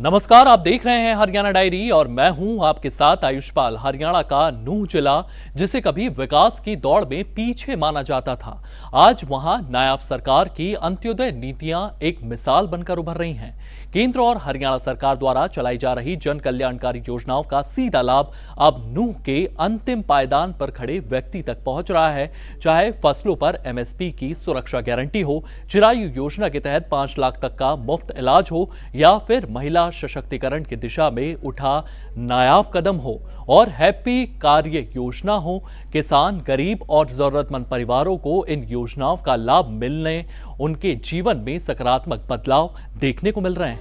नमस्कार, आप देख रहे हैं हरियाणा डायरी और मैं हूं आपके साथ आयुष्पाल। हरियाणा का नूंह जिला, जिसे कभी विकास की दौड़ में पीछे माना जाता था, आज वहां नायाब सरकार की अंत्योदय नीतियां एक मिसाल बनकर उभर रही हैं। केंद्र और हरियाणा सरकार द्वारा चलाई जा रही जन कल्याणकारी योजनाओं का सीधा लाभ अब नूंह के अंतिम पायदान पर खड़े व्यक्ति तक पहुंच रहा है। चाहे फसलों पर एमएसपी की सुरक्षा गारंटी हो, चिरायु योजना के तहत 5 लाख तक का मुफ्त इलाज हो, या फिर महिला सशक्तिकरण की दिशा में उठा नायाब कदम हो और हैप्पी कार्य योजना हो, किसान, गरीब और जरूरतमंद परिवारों को इन योजनाओं का लाभ मिलने, उनके जीवन में सकारात्मक बदलाव देखने को मिल रहे हैं।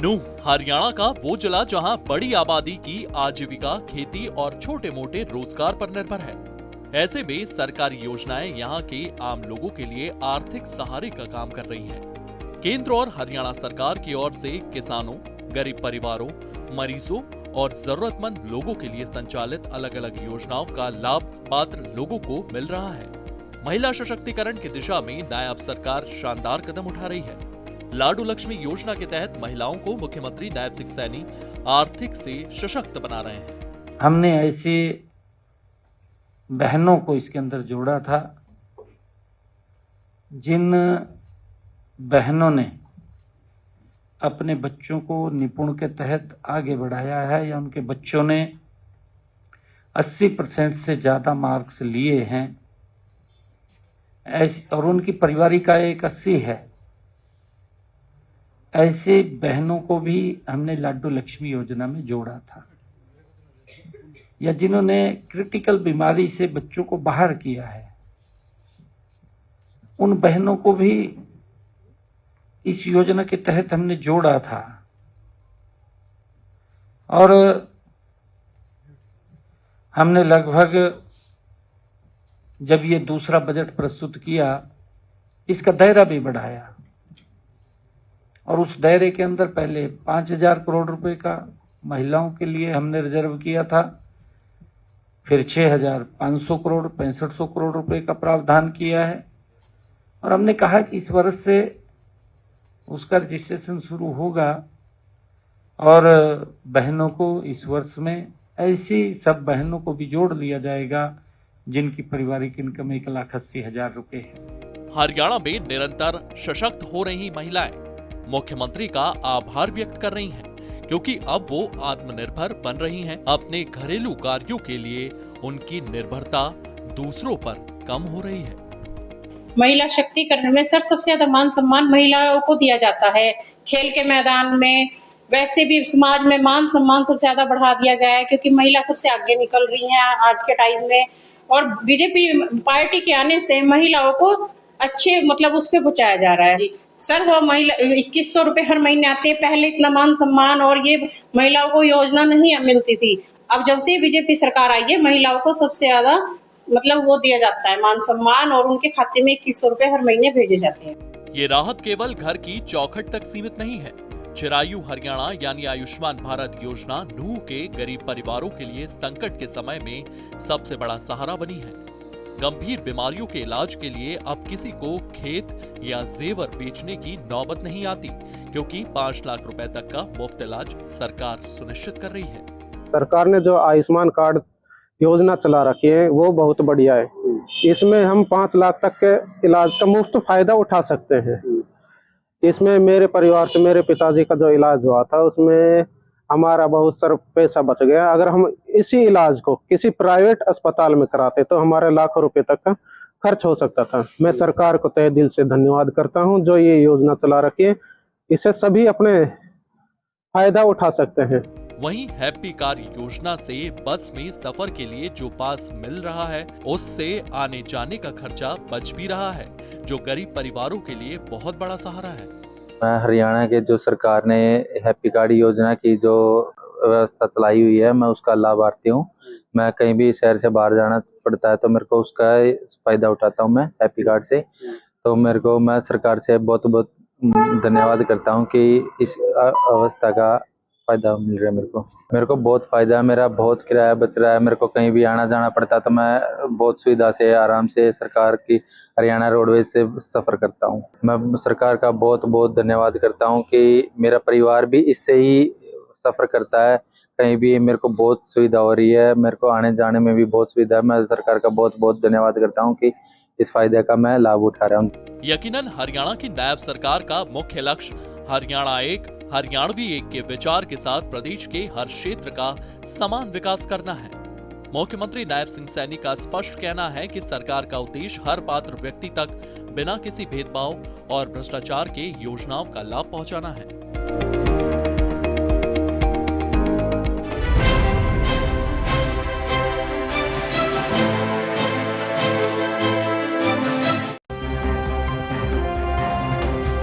नूंह हरियाणा का वो जिला जहां बड़ी आबादी की आजीविका खेती और छोटे मोटे रोजगार पर निर्भर है। ऐसे में सरकारी योजनाएं यहां के आम लोगों के लिए आर्थिक सहारे का काम कर रही हैं। केंद्र और हरियाणा सरकार की ओर से किसानों, गरीब परिवारों, मरीजों और जरूरतमंद लोगों के लिए संचालित अलग अलग योजनाओं का लाभ पात्र लोगों को मिल रहा है। महिला सशक्तिकरण की दिशा में नायाब सरकार शानदार कदम उठा रही है। लाडू लक्ष्मी योजना के तहत महिलाओं को मुख्यमंत्री नायब सिंह सैनी आर्थिक से सशक्त बना रहे हैं। हमने ऐसे बहनों को इसके अंदर जोड़ा था जिन बहनों ने अपने बच्चों को निपुण के तहत आगे बढ़ाया है, या उनके बच्चों ने 80% से ज्यादा मार्क्स लिए हैं, और उनकी पारिवारिक आय 81 है। ऐसे बहनों को भी हमने लाडू लक्ष्मी योजना में जोड़ा था, या जिन्होंने क्रिटिकल बीमारी से बच्चों को बाहर किया है, उन बहनों को भी इस योजना के तहत हमने जोड़ा था। और हमने लगभग, जब ये दूसरा बजट प्रस्तुत किया, इसका दायरा भी बढ़ाया, और उस दायरे के अंदर पहले 5,000 करोड़ रुपए का महिलाओं के लिए हमने रिजर्व किया था, फिर 6,500 करोड़ 6500 करोड़ रुपए का प्रावधान किया है। और हमने कहा कि इस वर्ष से उसका रजिस्ट्रेशन शुरू होगा, और बहनों को इस वर्ष में ऐसी सब बहनों को भी जोड़ लिया जाएगा जिनकी पारिवारिक इनकम 1,80,000 रुपए है। हरियाणा में निरंतर सशक्त हो रही महिलाएं मुख्यमंत्री का आभार व्यक्त कर रही हैं, क्योंकि अब वो आत्मनिर्भर बन रही हैं। अपने घरेलू कार्यों के लिए उनकी निर्भरता दूसरों पर कम हो रही है। महिला शक्तिकरण में सबसे ज्यादा मान सम्मान महिलाओं को दिया जाता है। खेल के मैदान में, वैसे भी समाज में मान सम्मान सबसे ज्यादा बढ़ा दिया गया है, क्योंकि महिला सबसे आगे निकल रही है आज के टाइम में। और बीजेपी पार्टी के आने से महिलाओं को अच्छे उस पे पहुंचाया जा रहा है। सर, वो महिला 2100 रुपए हर महीने आते हैं। पहले इतना मान सम्मान और ये महिलाओं को योजना नहीं मिलती थी। अब जब से बीजेपी सरकार आई है, महिलाओं को सबसे ज्यादा वो दिया जाता है मान सम्मान, और उनके खाते में 2100 रुपए हर महीने भेजे जाते हैं। ये राहत केवल घर की चौखट तक सीमित नहीं है। चिरायु हरियाणा यानी आयुष्मान भारत योजना नूंह के गरीब परिवारों के लिए संकट के समय में सबसे बड़ा सहारा बनी है। गंभीर बीमारियों के इलाज के लिए अब किसी को खेत या जेवर बेचने की नौबत नहीं आती, क्योंकि 5 लाख रुपए तक का मुफ्त इलाज सरकार सुनिश्चित कर रही है। सरकार ने जो आयुष्मान कार्ड योजना चला रखी है वो बहुत बढ़िया है। इसमें हम 5 लाख तक के इलाज का मुफ्त फायदा उठा सकते हैं। इसमें मेरे परिवार से मेरे पिताजी का जो इलाज हुआ था, उसमें हमारा बहुत सारा पैसा बच गया। अगर हम इसी इलाज को किसी प्राइवेट अस्पताल में कराते तो हमारे लाखों रुपए तक का खर्च हो सकता था। मैं सरकार को तहे दिल से धन्यवाद करता हूं जो ये योजना चला रखी है। इसे सभी अपने फायदा उठा सकते हैं। वहीं हैप्पी कार योजना से बस में सफर के लिए जो पास मिल रहा है, उससे आने जाने का खर्चा बच भी रहा है, जो गरीब परिवारों के लिए बहुत बड़ा सहारा है। मैं हरियाणा के जो सरकार ने हैप्पी कार्ड योजना की जो व्यवस्था चलाई हुई है, मैं उसका लाभार्थी हूँ। मैं कहीं भी शहर से बाहर जाना पड़ता है तो मेरे को उसका फायदा उठाता हूँ मैं हैप्पी कार्ड से। तो मैं सरकार से बहुत बहुत धन्यवाद करता हूँ कि इस अवस्था का फायदा मिल रहा है मेरे को बहुत फायदा है। मेरा बहुत किराया बच रहा है। मेरे को कहीं भी आना जाना पड़ता तो मैं बहुत सुविधा से आराम से सरकार की हरियाणा रोडवेज से सफर करता हूँ। मैं सरकार का बहुत बहुत धन्यवाद करता हूँ कि मेरा परिवार भी इससे ही सफर करता है। कहीं भी मेरे को बहुत सुविधा हो रही है, मेरे को आने जाने में भी बहुत सुविधा है। मैं सरकार का बहुत बहुत धन्यवाद करता हूँ कि इस फायदे का मैं लाभ उठा रहा हूँ। यकीनन हरियाणा की नायब सरकार का मुख्य लक्ष्य हरियाणा एक हरियाणवी एक के विचार के साथ प्रदेश के हर क्षेत्र का समान विकास करना है। मुख्यमंत्री नायब सिंह सैनी का स्पष्ट कहना है कि सरकार का उद्देश्य हर पात्र व्यक्ति तक बिना किसी भेदभाव और भ्रष्टाचार के योजनाओं का लाभ पहुंचाना है।